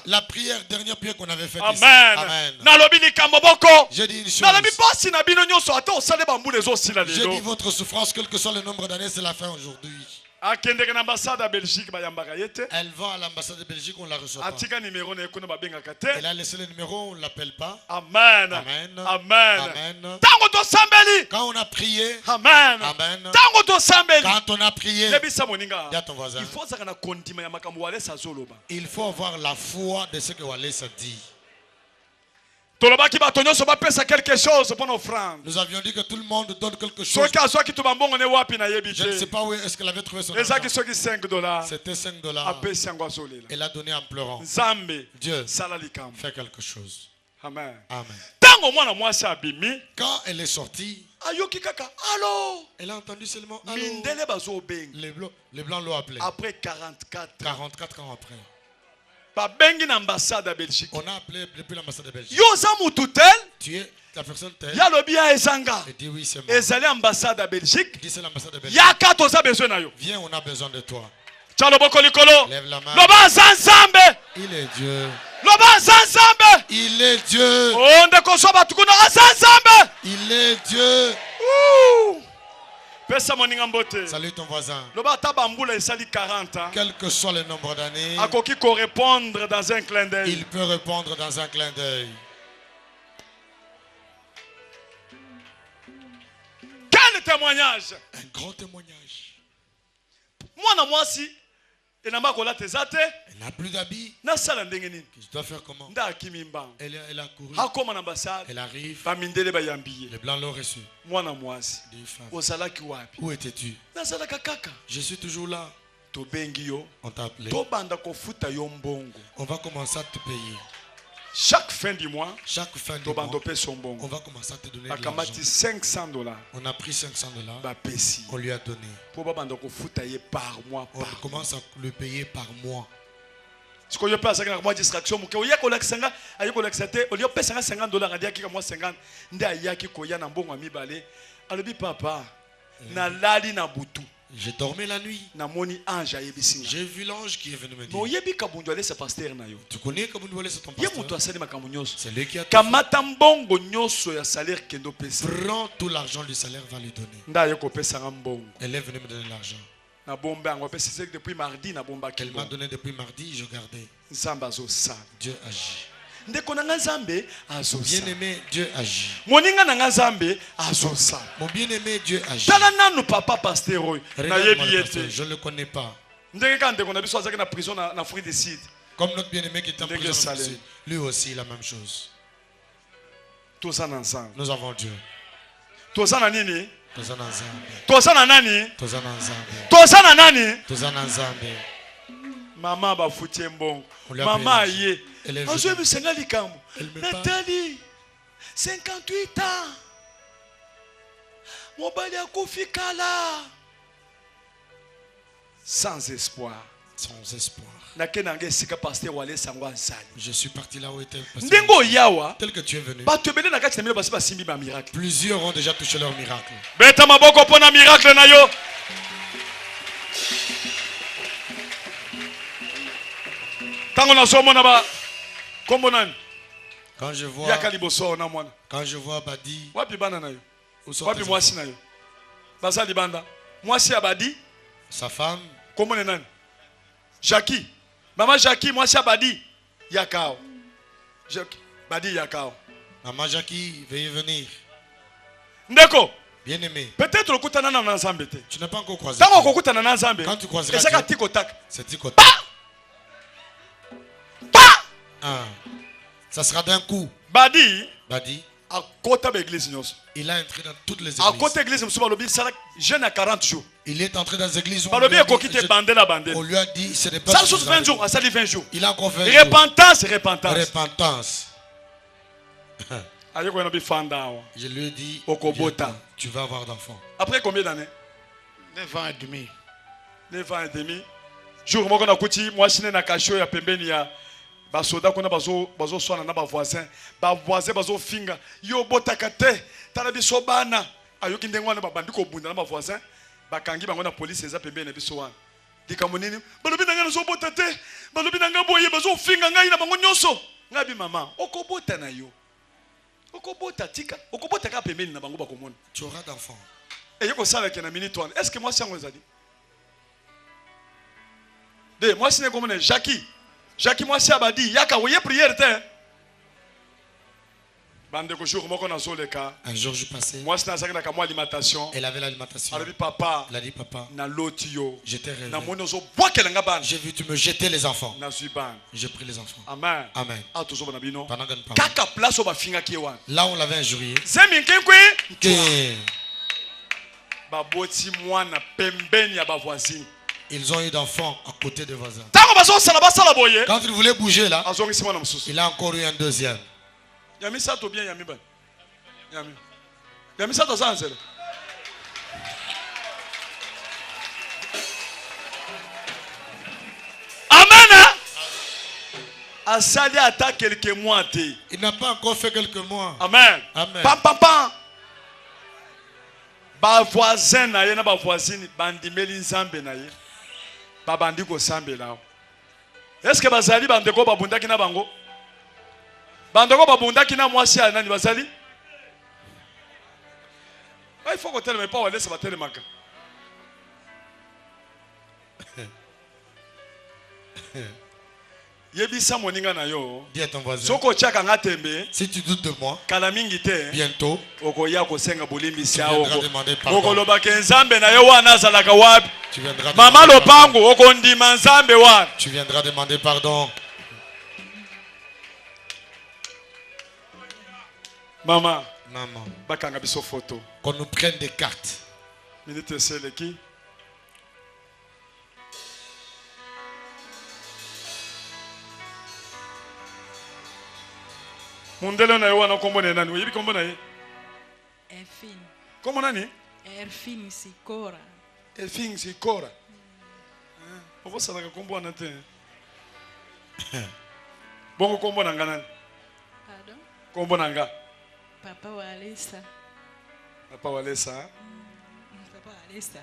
La prière, dernière prière qu'on avait faite ici. Amen. J'ai dit une chose. J'ai dit votre souffrance, quel que soit le nombre d'années, c'est la fin aujourd'hui. Elle va à l'ambassade de Belgique, on ne la reçoit pas. Elle a laissé le numéro, on ne l'appelle pas. Amen. Amen. Amen. Amen. Quand on a prié, Amen. Amen. Quand on a prié, dis à ton voisin, il faut avoir la foi de ce que Wallace a dit. Quelque chose pour offrande. Nous avions dit que tout le monde donne quelque chose. Je ne sais pas où est-ce qu'elle avait trouvé son argent. C'était 5 $. Elle a donné en pleurant. Dieu fait quelque chose. Amen. Amen. Quand elle est sortie, elle a entendu seulement allô. Les blancs l'ont appelé. Après 44 ans après. On a appelé depuis l'ambassade de Belgique. Tu Tu es la personne telle. Ya lobia ezanga. Et dis oui, c'est moi. Ezali ambassade à Belgique. Dis c'est l'ambassade de Belgique. Yaka toza besoin na yo. Viens, on a besoin de toi. Tchalo boko likolo. Lève la main. Loba zanzambe. Il est Dieu. Loba zanzambe. Il est Dieu. Onde koso batukuna zanzambe. Il est Dieu. Pesa moninga mbote. Salut ton voisin. Loba tabambula esali 40 ans. Quel que soit le nombre d'années, Akoki ko répondre dans un clin d'œil. il peut répondre dans un clin d'œil. Quel témoignage! Un grand témoignage. Moi, na moi si, et na makola tezate, Elle n'a plus d'habits. na sala ndenge nini. Je dois faire comment? Nda akimimba. Elle a couru. Hakoma na ambassade. Elle arrive. Ba mindele ba yambiye. Les blancs l'ont reçu. Moi na moi si. Des femmes. Ozalaki wapi? Où étais-tu? Na sala kaka. Je suis toujours là. To bengi yo. On t'a appelé. To banda ko futa yo mbongo. On va commencer à te payer. Chaque fin du mois, Chaque fin to du mois, bando pe son on mbongo. va commencer à te donner de Bakamati l'argent. $500. On a pris $500. Ba pesi. On lui a donné. Po ba banda ko futa ye par mois. On commence à le payer par mois. Ce qu'on y a pas, c'est que distraction. Il y a qu'on l'accent, il y a qu'on l'accepte. Il y a $50, il y a qui moi 50. Il y a qui koya na bon ami balé. Alors bi papa, na lali na butu. J'ai dormi la nuit. Na moni ange ayebisinga. J'ai vu l'ange qui est venu me dire. No yebi kabundu ale sa pasteur na yo. Tu connais comme vous c'est ton Ye mutu pasteur? asali makambo nyonso. C'est lui qui a tout fait. Kamata mbongo nyonso ya salaire kendo pesa. Prends tout l'argent du salaire, va lui donner. Nda ye ko pesa mbongo. Elle est venue me donner l'argent. Na bomba ngo pesa c'est depuis mardi na bomba Elle m'a kelma. donné depuis mardi, je gardais. Nzamba zo sa. Dieu agit. Ndeko na nzambe azo sa. Bien-aimé, Dieu agit. Moninga na nzambe azo sa. Mon bien-aimé, Dieu agit. Tala nanu papa pasteur oyo. Na Regarde-moi yebi le pasteur, yete. je ne le connais pas. Ndenge quand on a besoin de la prison na fruit de site. Comme notre bien-aimé qui est en Dès que prison, ça allait. lui aussi la même chose. Tout ça ensemble. Nous avons Dieu. Tout ça na nini? Tout ça dans Zambé. Tout ça na nani? Tout ça dans Zambé. Tout ça na nani? Tout ça dans Zambé. Maman ba foutie mbongo. On lui a Maman payé. yé. Elle est On venue. joue bisenga likambo. Elle me parle. Nathalie 58 ans. Mobali akufi kala. Sans espoir. Sans espoir. Nakenanga esika pasteur wale sangwa nsali. Je suis parti là où était le pasteur. Ndengo yawa. Tel que tu es venu. Bato ebele na kati na milo basi basimbi ba miracle. Plusieurs ont déjà touché leur miracle. Beta maboko pona miracle na yo. Tango na somo na ba kombo nani? Quand je vois, Yaka liboso na mwana. quand je vois Badi, Wapi bana na yo? où sont Wapi tes mwasi enfants? na yo? Baza libanda. Mwasi abadi Sa femme, kombo ne nani? Jackie. Mama Jackie mwasi abadi yakao. Jackie badi yakao. maman Jackie, veuillez venir. Ndeko, Bien-aimé, peut-être okutana na nzambe te. tu n'as pas encore croisé. Tango okutana na nzambe. Quand tu croiseras Esaka Dieu, tiko tak. c'est du côté. Pa! Ah, ça sera d'un coup. Badi Badi, akota ba église nyonso. il a entré dans toutes les À églises. côté église musu balobi sala jeune à 40 jours. Il est entré dans les églises où on Balobi lui a dit, ekoki te bandela bandela. on lui a dit, ce n'est pas Ça ce que sous vous 20 allez jours, faire. à sali 20 jours. Il a encore 20 jours. Repentance, repentance. Repentance. Ayeko na bifanda awa. Je lui ai dit, Okobota. viens-t'en, tu vas avoir d'enfants. Après combien d'années? 9 ans et demi. 9 ans et demi. Jour moko na kuti mwashine na kasho ya pembeni ya basoda kuna bazo swana na ba voisin bazo finga yo botaka te tala biso bana ayoki ndengo wana babandiko bunda na ba voisin bakangi bango na police eza pembeni na biso wana likambo nini balobi na ngai nazobota te balobi na ngai boye bazo finga ngai na bango nyonso ngai bi mama okobota na yo okobota tika okobota ka pembeni na bango bakomona Tu auras d'enfants. et yoko sala ke na minute wana est-ce que moi sango ezali de moi sine komona Jackie moi si abadi yaka woye prière te bande ko jour moko na zoleka Un jour, je passais. moi sina saka na ka alimentation Elle avait l'alimentation. alabi papa Elle a dit, papa, na loti yo j'étais rêvé. na mono zo bwakela nga bana J'ai vu tu me jeter les enfants. na zui bana J'ai pris les enfants. amen Amen. a tozo bana bino Pendant qu'on parle. kaka place oba finga ki wana Là, on l'avait injurié. zemi nkenkwe Que baboti mwana pembeni ya ba voisine ils ont eu d'enfants à côté des voisins. tango bazo sala basala boye Quand il voulait bouger là, azongisi mwana mususu il a encore eu un deuxième. yami sato bien yami ban yami sato sanzela amen asali ata quelques mois te. Il n'a pas encore fait quelques mois. Amen. Amen. Pam pam pam. Ba voisin na ye na ba voisine bandimeli nzambe na ye. Ba bandi ko sambela. Est-ce que bazali bandeko babundaki na bango? Bandeko babundaki na mwasi ya nani bazali? Il faut que tu ne pas aller se battre le manque. Yebisa moninga na yo. Dis à ton voisin. Soko chaka ngatembe. Si tu doutes de moi, Kala mingi te. bientôt, Okoya kosenga bulimbisi ya tu viendras oko. demander pardon. Okoloba ke nzambe na yo wana azalaka wapi? Tu viendras Mama demander lopango okondima nzambe wapi? Tu viendras demander pardon. Mama, Maman, bakanga biso photo. qu'on nous prenne des cartes. Minute seleki. Mundele na yo wana kombo na nani? Oyebi kombo na ye? Elfine. Kombo nani? Elfine Sikora. Elfine Sikora. Oko salaka kombo wana te. Bongo kombo na nani? Pardon? Kombo na nga. Papa Walesa. Papa Walesa. Papa Walesa.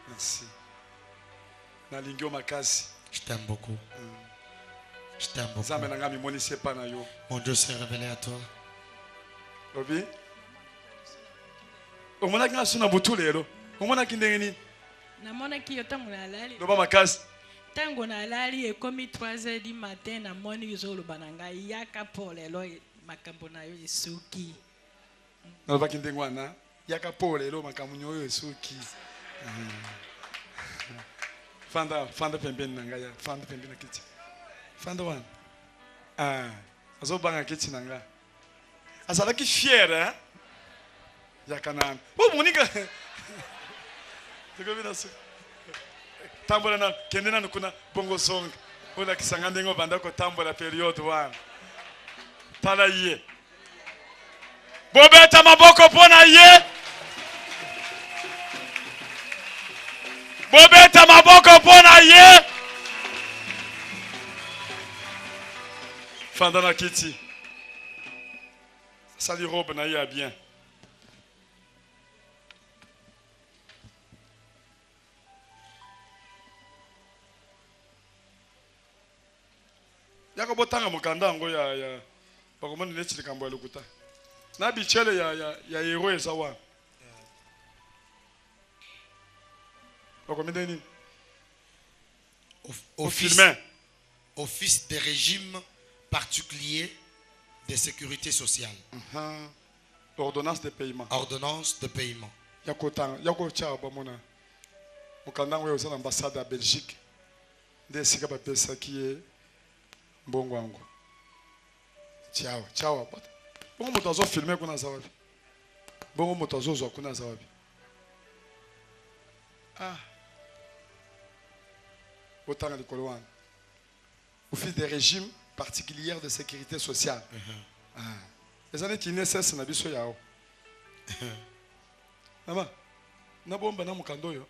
Merci. Nalingio makasi. Je t'aime beaucoup. Je t'aime beaucoup. Nzambe na nga mimonisi pa na yo. Mon Dieu s'est révélé à toi. Obi? Omona kinga suna butu lero. Omona kindenge nini? Namonaki yo tango nalali. Loba makasi. Tango nalali ekomi 3h du matin namoni yozoloba na ngai yaka po lelo makambo na yo esuki. Loba kindenge wana. Yaka po lelo makambo nyoyo esuki. Fanda pembeni na ngai. Fanda pembeni na kiti. Fanda wana. Azobanga kiti na ngai. Azalaki fier, hein? Yakanam. Oh, Monica. Tambola na kendena nukuna bongo song. Ola kisangande ngo banda ko tambola period wana. Tala ye. Bobeta maboko pona ye. Bobeta maboko pona ye. Fanda na kiti. Sali robe na ye bien. Yako botanga mukanda ngo ya bakomoni neti likambo ya lokuta. Na bichele ya hero ezawa. Bakomide nini? Office des régimes particuliers de sécurité sociale. Ordonnance de paiement. Ordonnance de paiement. Yako cha bamona. Mukanda ngo yoza ambassade à Belgique. Nde sika ba pesa ki bongo wangu. Ciao. Bongo moto azo filmer kuna zawapi. Bongo moto azo zo kuna zawapi. Autant de Koloan. Office des régimes particuliers de sécurité sociale. Les années qui naissent na biso yao. Nama. Na bomba na mukando yo.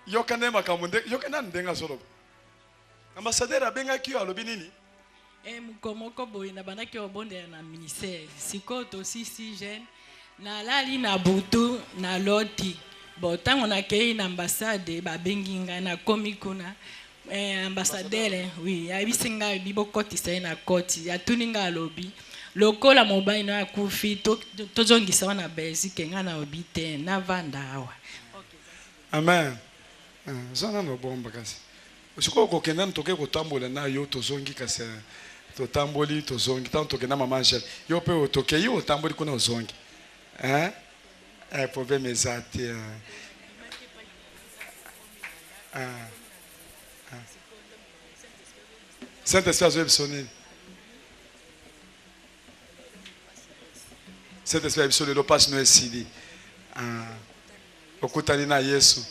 Yokane makamunde yokana ndenga solo. Ambassadeur abenga kiyo alobi nini? Mukomoko boy na banaki obonde na ministère. Sikoto si jeune na lali na butu na loti. Bo tango na kei na ambassade babenginga na komi kuna ambassadeur oui abisinga bibo koti sai na koti atuninga alobi lokola mobile na kufi tozongisa na Belgique nga na obite na vanda awa. Amen. Zana no bomba kasi. Usiko ko kenda ntoke ko tambola na yo tozongi kasi to tamboli tozongi tanto ke na mama Angel. Yo pe otoke yo tamboli kuna ozongi. Problème ezate. Saint-Esprit azoyebi sonini. Saint-Esprit ayebi sonini lopasi no esili. Okutani na Yesu.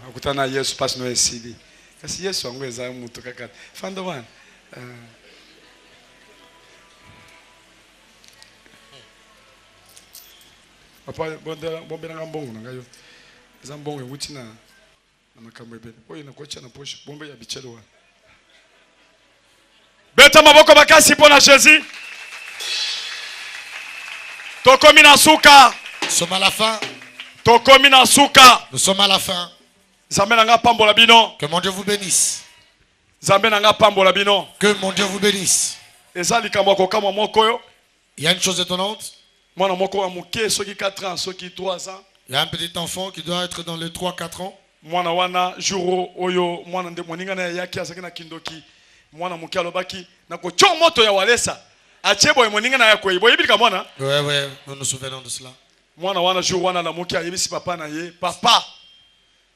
Okutani na Yesu pasi no esili. Kasi Yesu angu eza mutu kaka. Fanda wana. Papa, bon benanga mbongo na ngayo. Eza mbongo ewuti na makambo ebele. Oyo na kocha na poche, bombe ya bichelo wa. Beta maboko bakasi pona Jésus. Tokomi na suka. Nous sommes à la fin. Tokomi na suka. Nous sommes à la fin. Zambe nanga pambola bino. Que mon Dieu vous bénisse. Zambe nanga pambola bino. Que mon Dieu vous bénisse. Eza likambo ko kama moko yo. Il y a une chose étonnante. Mwana moko wa muke soki 4 ans, soki 3 ans. Il y a un petit enfant qui doit être dans les 3-4 ans. Mwana wana juro oyo mwana nde moninga na yaki asaki na kindoki. Mwana muke alobaki na ko cho moto ya walesa. Achebo moninga na yako ibo yibika mwana. Ouais, nous nous souvenons de cela. Mwana wana juro wana na muke ayebisi papa na ye. Papa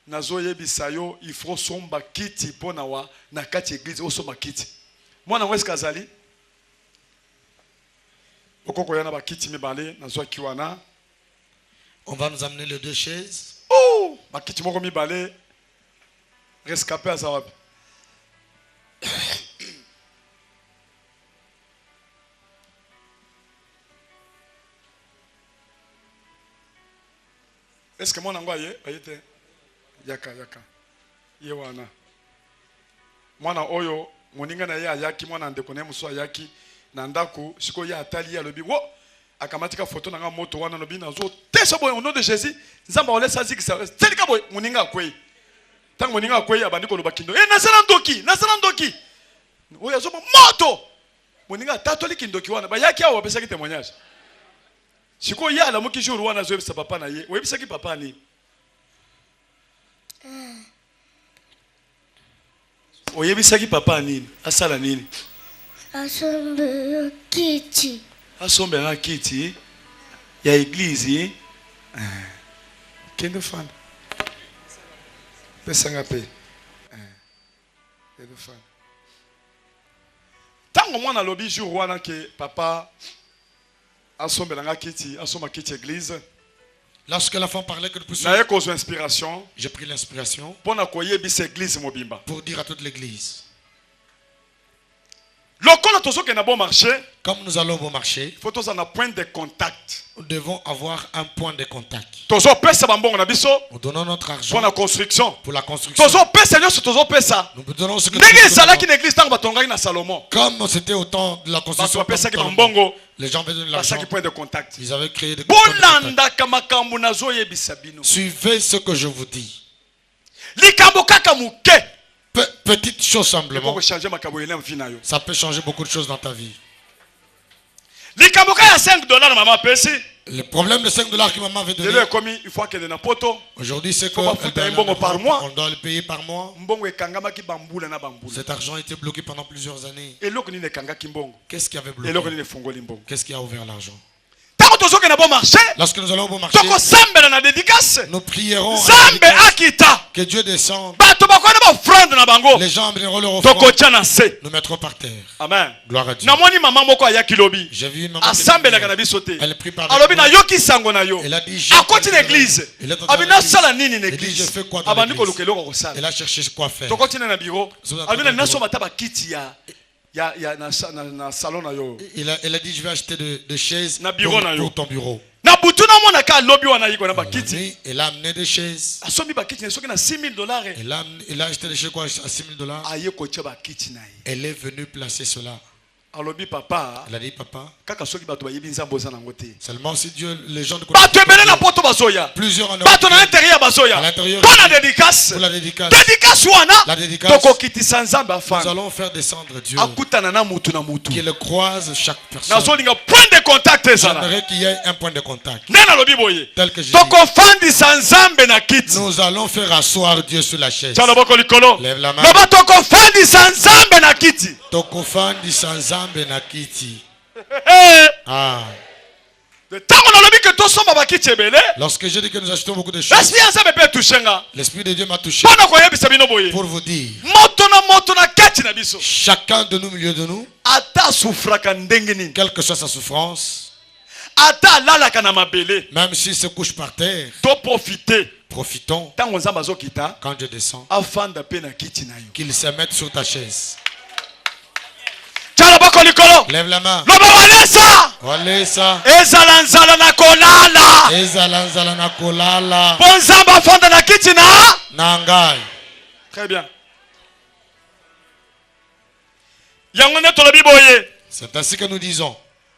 nazo yebisa yo il faut somba kiti pona wa na kati église osomba kiti. Mwana weska azali. Okoko yana ba kiti mibale nazo kiwana. On va nous amener les 2 chaises. Oh, ba kiti moko mibale rescapé azawab. Est-ce que mon angoye ayete yaka yewana mwana oyo moninga na ye ayaki mwana ndeko na muso ayaki na ndako siko ya atali ya lobi wo akamatika photo nanga moto wana lobi nazo tesa boy au nom de Jésus nzamba olesa zikisa telika boy moninga kwei tango moninga kwei abandi ko loba kindo nasala ndoki oyo azo moto moninga tatoli kindoki wana bayaki awo bapesa ki témoignage siko ya la moki jour wana zo yebisa papa na ye oyebisa ki papa ni oyebisaki papa nini asala nini asombela kiti ya église kende fana pesanga pe kende fana tango mwana lobi jour wana ke papa asombela kiti asoma kiti église. Lorsque l'enfant parlait que nous puissions... J'ai pris l'inspiration pour dire à toute l'église. Comme nous allons au bon marché, il faut un point de contact. Nous devons avoir un point de contact. Nous donnons notre argent pour la construction. Nous donnons ce que nous donnons. Comme c'était au temps de la construction, les gens venaient de l'argent. Ils avaient créé des points de contact. Suivez ce que je vous dis. Petite chose simplement. Ça peut changer beaucoup de choses dans ta vie. Le problème de $5 que maman avait donné. Aujourd'hui, c'est qu'on doit le payer par mois. Cet argent a été bloqué pendant plusieurs années. Qu'est-ce qui avait bloqué? Qu'est-ce qui a ouvert l'argent? Lorsque nous allons au bon marché, nous prierons que Dieu descende. Les gens amèneront leur offrande. Nous mettrons par terre. Amen. Gloire à Dieu. J'ai vu une maman elle prie par elle a dit je fais quoi dans l'église? Elle a cherché quoi faire. Elle a dit je vais acheter des chaises pour ton bureau. Elle a amené des chaises. Elle a acheté des chaises à $6,000. Elle est venue placer cela. Elle a dit papa, seulement si Dieu, les gens de plusieurs en Europe, à l'intérieur pour la dédicace, nous allons faire descendre Dieu qu'il croise chaque personne. J'aimerais qu'il y ait un point de contact tel que je dis. Nous allons faire asseoir Dieu sur la chaise. Lève la main. Tokofandi sanzambe na kiti. Ah. Lorsque je dis que nous achetons beaucoup de choses, l'Esprit de Dieu m'a touché pour vous dire, chacun de nous, au milieu de nous, quelle que soit sa souffrance, même s'il se couche par terre, profitons quand Dieu descend, qu'il se mette sur ta chaise. maboko likolo. Lève la main. Loba walesa. Walesa. Ezala nzala na kolala. Ezala nzala na kolala. Bonzamba fonda na kiti na. Nangai. Très bien. Yangone tolobi boye. C'est ainsi que nous disons.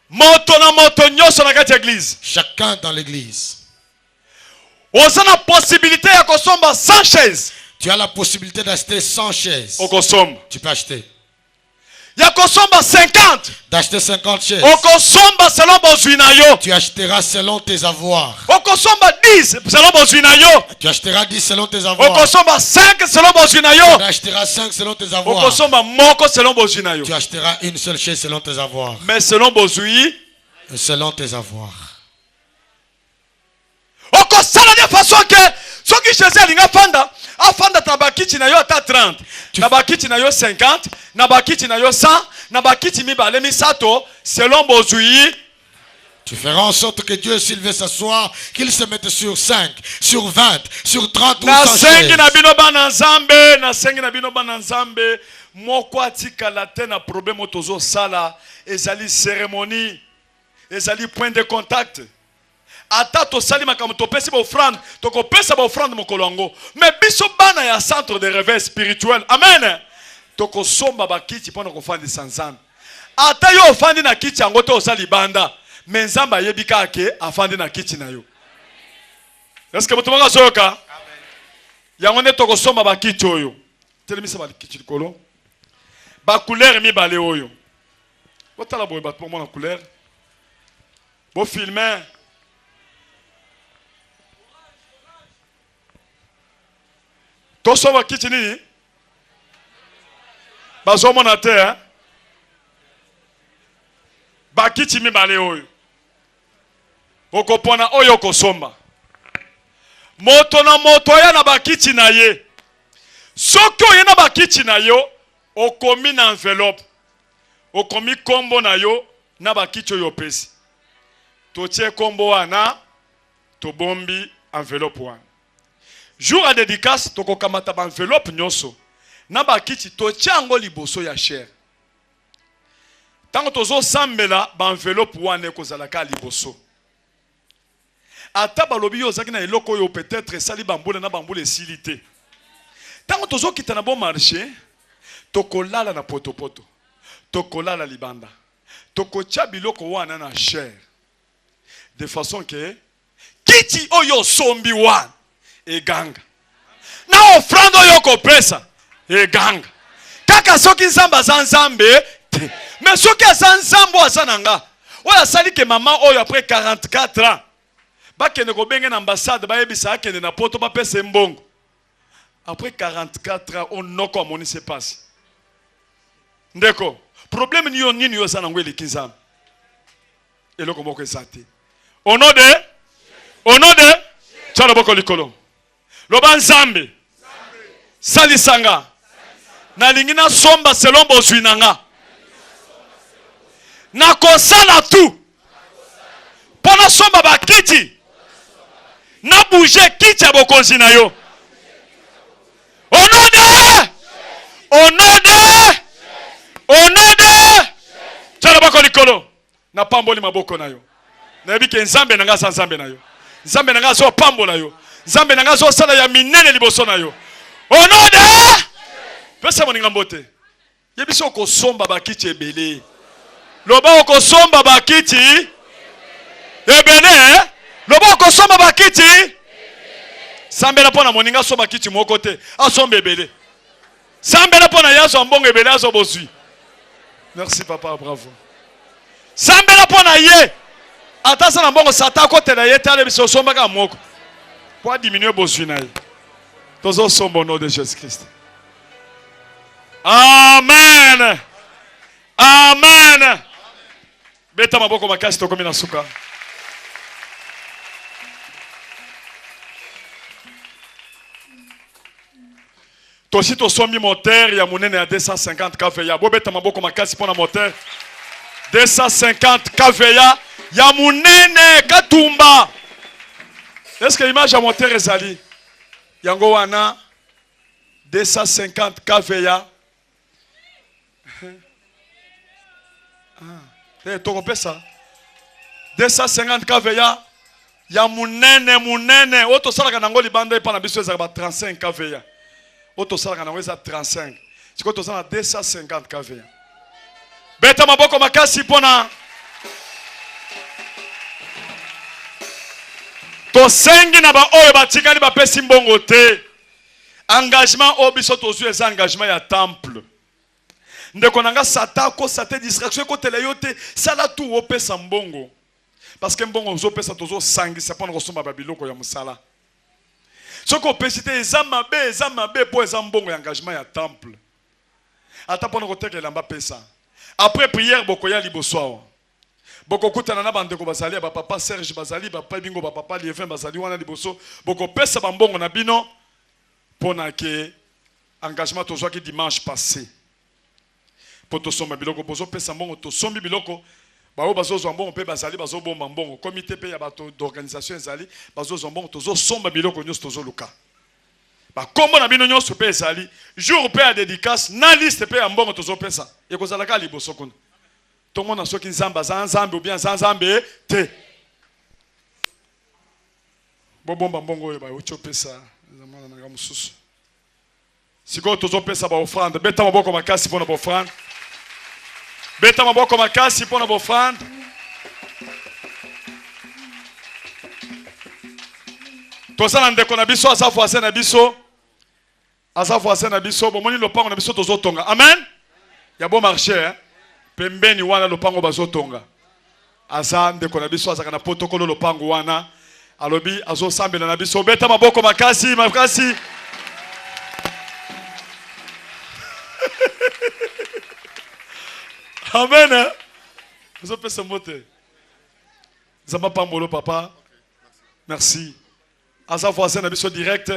Moto na moto nyoso na kati église. Chacun dans l'église. Osana possibilité ya kosomba 100 chaises. Tu as la possibilité d'acheter 100 chaises. Okosomba. Tu peux acheter. Ya kosomba 50. D'acheter 50 chaises. Okosomba selon bozwi na yo. Tu achèteras selon tes avoirs. Okosomba 10 selon bozwi na yo. Tu achèteras 10 selon tes avoirs. Okosomba 5 selon bozwi na yo. Tu achèteras 5 selon tes avoirs. Okosomba moko selon bozwi na yo. Tu achèteras une seule chaise selon tes avoirs. Mais selon bozwi. Selon tes avoirs. Okosala de façon que soki chaise alinga fanda. Afanda tabakiti na yo ata 30. Na bakiti na yo 50. Na bakiti na yo 100. Na bakiti mibale misato. Selon bozwi. Tu feras en sorte que Dieu, s'il veut s'asseoir, qu'il se mette sur 5, sur 20, sur 30 ou 100 chaises. Na bino bana nzambe. Na sengi na bino bana nzambe. Moko atikala te na problème tozo sala. Ezali cérémonie. Ezali point de contact. Ata to sali makambo to pesi ba offrande. To ko pesa ba offrande mokolo yango. Mais biso bana ya centre de réveil spirituel. Amen. To ko somba ba kiti pona ko fandi sanzana. Ata yo ofandi na kiti yango to osali banda. Mais nzamba yebika ake afandi na kiti na yo. Est-ce que mutumanga soyoka? Amen. Yango ne to ko somba ba kiti oyo. Telemisa ba kiti likolo. Ba couleur mi balé oyo. Botala boye ba pour moi na couleur. Bo filmer. Toso wa kiti nini? Bazomo na te hein? Ba kiti mibale oyo. Okopona oyo kosomba. Moto na moto ya na bakiti na ye. Soki oye na bakiti na yo, okomi na enveloppe. Okomi kombo na yo na bakiti oyo pesi. Totie kombo wana, tobombi enveloppe wana. Jour à dédicace, toko kamata ba enveloppe nyoso. Na ba kiti totia ngo liboso ya cher. Tango tozo sambela ba enveloppe wana ekozalaka liboso. Ata balobi yo zaki na eloko yo peut-être sali bambule na bambule silité. Tango tozo kita na bon marché, tokolala na potopoto. Tokolala libanda. Tokotia biloko wana na cher. De façon que kiti oyo sombi wana eganga. Na offrande oyo kopesa eganga. Kaka soki nzamba za nzambe te. Mais soki za nzambo azananga. Oya sali ke mama oyo après 44 ans. Bakende ko benga na ambassade ba yebisa akende na poto ba pesa mbongo. Après 44 ans on noko amoni se passe. Ndeko, problème ni yo nini yo za nango elikinzam. Eloko moko ezate. Au nom de Tchalo boko likolo. Loba nzambe. Salisanga. Na lingina somba selon bozwi nanga. Na kosala tout. Pona somba ba kiti. Na bouger kiti ya bokonzi na yo. Au nom de Tchalo boko likolo. Na pamboli maboko na yo. Na yebike nzambe nanga sa nzambe na yo. Nzambe nanga zo pambola yo. Nzambe nanga zo sala ya minene liboso na yo. Au nom de pesa moninga mbote. Yebiso ko somba bakiti ebele. Loba ko somba bakiti ebele. Loba ko somba bakiti. Sambela pona moninga somba kiti moko te. Asomba ebele. Sambela pona yazo mbongo ebele azo bozwi. Merci papa, bravo. Sambela pona ye. Atasa na mbongo sata kote na ye tale biso somba ka moko. Pour diminuer bozwi na ye. Tozo somba au nom de Jésus-Christ. Amen. Amen. Beta maboko makasi tokomi na suka. Tosi tosomi moteur ya munene ya 250 kVA. Bo beta maboko makasi pona moteur. 250 kVA ya munene katumba. Est-ce que l'image à moteur ezali? Yango wana 250 kVA. Toko pesa 250 kVA ya munene oto salaka nango libanda epa na biso ezaka ba 35 kVA oto salaka nango eza 35 siko to sala 250 kVA beta maboko makasi pona to sengi na ba oyo batikali ba pesi mbongo te engagement obiso tozu eza engagement ya temple ndeko nanga sata ko sate distraction ko tele yote sala tu opesa mbongo parce que mbongo zo pesa tozo sangi c'est pas ngosomba babiloko ya musala soko pesite eza mabe po eza mbongo ya engagement ya temple ata pona ko tekela mba pesa après prière bokoya liboso boko kutana na bandeko bazali ba papa Serge bazali ba papa bingo ba papa Lievin bazali wana liboso boko pesa ba mbongo na bino pona ke engagement tozo ki dimanche passé poto somba biloko bozo pesa mbongo to sombi biloko bawo bazo mbongo pe bazali bazo bomba mbongo comité pe ya bato d'organisation ezali bazo mbongo tozo somba biloko nyos tozo luka ba kombo na bino nyos pe ezali jour pe ya dédicace na liste pe ya mbongo tozo pesa ekozala ka liboso kuna tongo na soki nzamba za nzambe ou bien za nzambe te bomba mbongo ba ucho pesa zamana na mususu siko tozo pesa ba offrande beta maboko makasi pona ba offrande beta maboko makasi pona ba offrande tosala ndeko na biso aza voisin na biso bomoni lopango na biso tozo tonga amen ya bon marché pembeni wana lopango bazo tonga aza ndeko na biso azaka na protokolo lopango wana alobi azo sambela na biso beta maboko makasi amen azo pesa mote zamba pambolo papa merci aza voisin na biso direct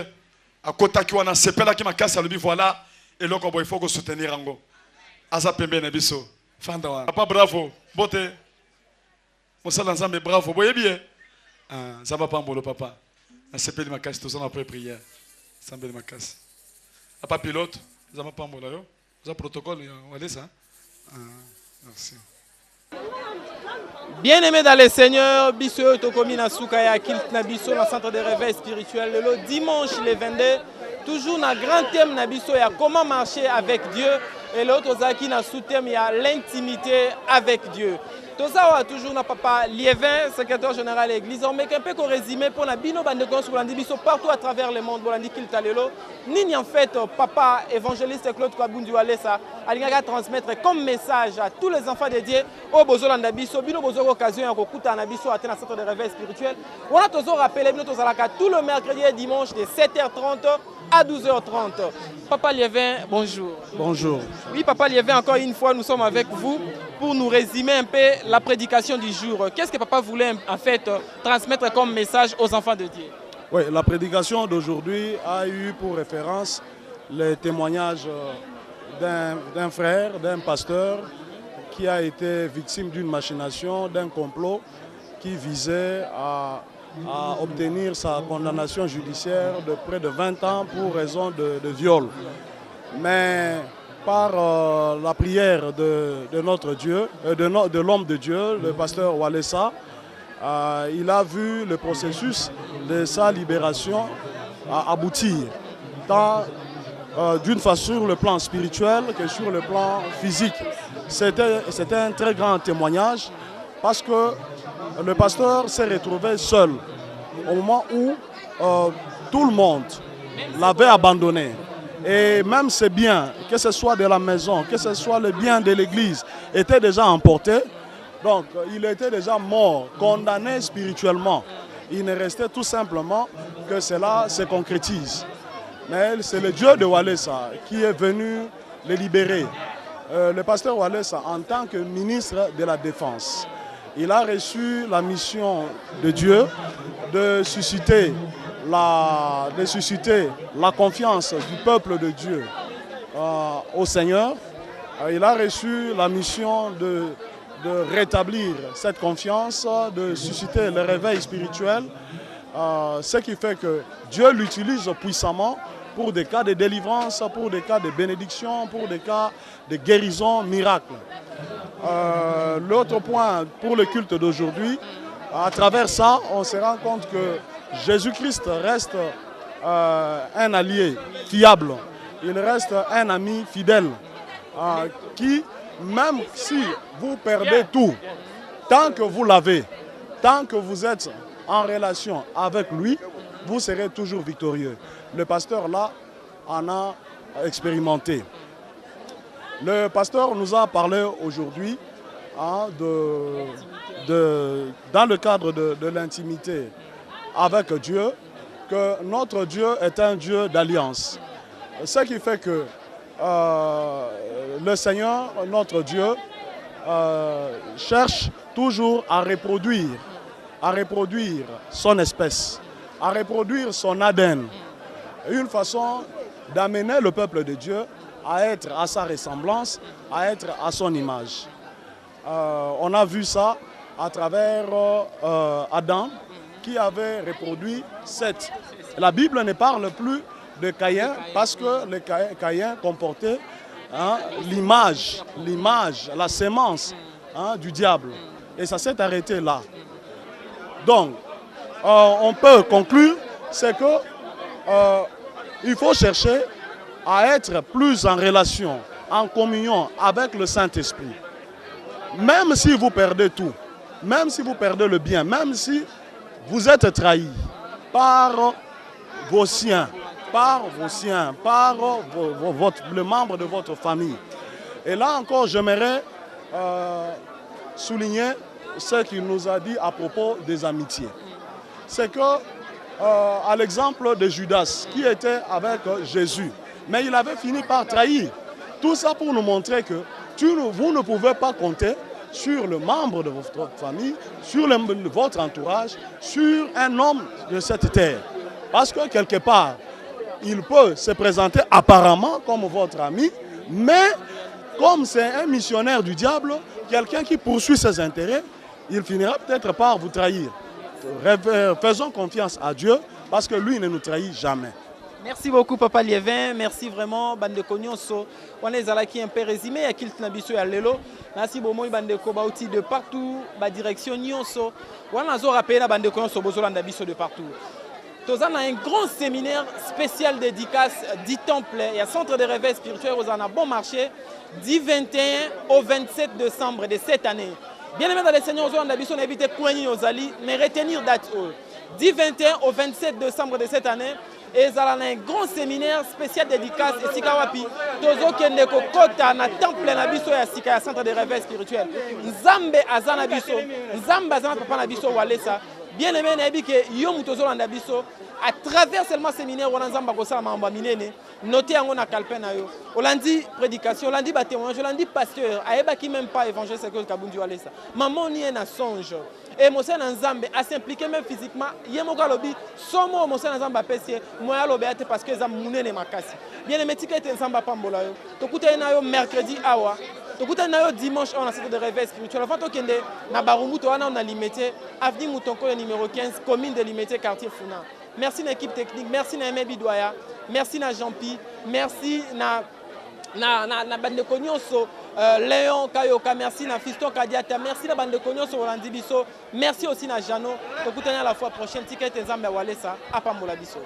akotaki wana sepela ki makasi alobi voilà eloko boy faut ko soutenir ango aza pembeni na biso fanda wana papa bravo bote mosala nzambe bravo boyebi zamba pambolo papa na sepeli makasi tozana après prière sambeli makasi papa pilote zamba pambolo yo za protocole wale ça merci. Bien-aimés dans le Seigneur, biso tokomi na suka ya kilt na biso na centre de réveil spirituel le dimanche le 22 toujours na grand thème na biso ya comment marcher avec Dieu et l'autre zaki na sous-thème ya l'intimité avec Dieu. Tozawa toujours na papa Lievin, secrétaire général de l'église. On met un peu qu'on résumé pour la bino bande de biso partout à travers le monde. Bolandi kiltalelo. Nini en fait papa évangéliste Claude Kabundu Alessa alinga transmettre comme message à tous les enfants de Dieu au bozolanda biso bino bozo occasion ya kokuta na biso atena centre de réveil spirituel. On a toujours rappelé bino tozalaka tout le mercredi et dimanche de 7h30 à 12h30. Papa Lievin, bonjour. Bonjour. Oui, Papa Lievin, encore une fois, nous sommes avec vous pour nous résumer un peu la prédication du jour. Qu'est-ce que Papa voulait en fait transmettre comme message aux enfants de Dieu? Oui, la prédication d'aujourd'hui a eu pour référence le témoignage d'un frère, d'un pasteur qui a été victime d'une machination, d'un complot qui visait à obtenir sa condamnation judiciaire de près de 20 ans pour raison de viol. Mais par la prière de notre Dieu, de l'homme de Dieu, le pasteur Walesa, il a vu le processus de sa libération aboutir, tant d'une façon sur le plan spirituel que sur le plan physique. C'était un très grand témoignage parce que le pasteur s'est retrouvé seul au moment où tout le monde l'avait abandonné. Et même ses biens, que ce soit de la maison, que ce soit le bien de l'église, étaient déjà emportés. Donc il était déjà mort, condamné spirituellement. Il ne restait tout simplement que cela se concrétise. Mais c'est le Dieu de Walesa qui est venu le libérer. Le pasteur Walesa, en tant que ministre de la Défense, il a reçu la mission de Dieu de susciter la confiance du peuple de Dieu au Seigneur. Il a reçu la mission de rétablir cette confiance, de susciter le réveil spirituel, ce qui fait que Dieu l'utilise puissamment pour des cas de délivrance, pour des cas de bénédiction, pour des cas de guérison, miracle. L'autre point pour le culte d'aujourd'hui, à travers ça, on se rend compte que Jésus-Christ reste un allié fiable. Il reste un ami fidèle qui, même si vous perdez tout, tant que vous l'avez, tant que vous êtes en relation avec lui, vous serez toujours victorieux. Le pasteur là en a expérimenté. Le pasteur nous a parlé aujourd'hui dans le cadre de l'intimité avec Dieu, que notre Dieu est un Dieu d'alliance. Ce qui fait que le Seigneur, notre Dieu, cherche toujours à reproduire son espèce, à reproduire son ADN. Une façon d'amener le peuple de Dieu à être à sa ressemblance, à être à son image. On a vu ça à travers Adam qui avait reproduit Seth. La Bible ne parle plus de Caïn parce que le Caïn comportait l'image, la sémence du diable. Et ça s'est arrêté là. Donc, on peut conclure, c'est que il faut chercher à être plus en relation, en communion avec le Saint-Esprit. Même si vous perdez tout, même si vous perdez le bien, même si vous êtes trahi par vos siens, par le membre de votre famille. Et là encore, j'aimerais souligner ce qu'il nous a dit à propos des amitiés. C'est que, à l'exemple de Judas, qui était avec Jésus, mais il avait fini par trahir. Tout ça pour nous montrer que vous ne pouvez pas compter sur le membre de votre famille, sur votre entourage, sur un homme de cette terre. Parce que quelque part, il peut se présenter apparemment comme votre ami, mais comme c'est un missionnaire du diable, quelqu'un qui poursuit ses intérêts, il finira peut-être par vous trahir. Faisons confiance à Dieu parce que lui ne nous trahit jamais. Merci beaucoup Papa Liévin, merci vraiment Bandeko Nyonso. On est à un peu résumé à Kilt Nabiso et à Lelo. Merci beaucoup Bandeko Bauti de partout, ba direction Nyonso. On a rappelé la Bandeko Nyonso Bozola Nabiso de partout. Nous avons un grand séminaire spécial dédicace 10 temples et un centre de réveil spirituel aux a bon marché du 21 au 27 décembre de cette année. Bien aimé dans les seigneurs, nous avons évité Kouani aux Ali, mais retenir date du 21 au 27 décembre de cette année. Et nous avons un grand séminaire spécial dédicace et Sikawapi. Tozo Kendeko Kota na temple Nabiso et Sika centre de réveil spirituel. Nzambe Azana Biso, Nzambe Azana Papa Nabiso Walesa. Bien aimé, à travers seulement séminaire, on a noté en Kalpena. On a dit prédication, on a dit témoignage, on a dit pasteur, on qui même pas évangile, c'est que Kabundu Alessa. Maman n'y est un songe. Et mon Seigneur Nzambe a s'impliqué même physiquement. Il y a mon galobi, son mot, mon Seigneur Nzambe a pessé. Moi, à l'obéité parce que Zamouné n'est ma casse. Bien aimé, tu es Nzamba Pambola. Tu écoutes mercredi, awa. Tu dimanche, on a cette de réveil spirituel. Avant que na Barumuto, on a limité. Avenue Moutonko, numéro 15, commune de limité, quartier Founa. Merci à l'équipe technique, merci à Aimé Bidouaya, merci à Jean-Pi, merci à Bandeko Nyonso, Léon Kayoka, merci à Fiston Kadiata, merci à Bandeko Nyonso Rolandi Biso, merci aussi à Jano. Pour à la fois prochaine, ticket Nzambe Walesa, à Pambola Biso.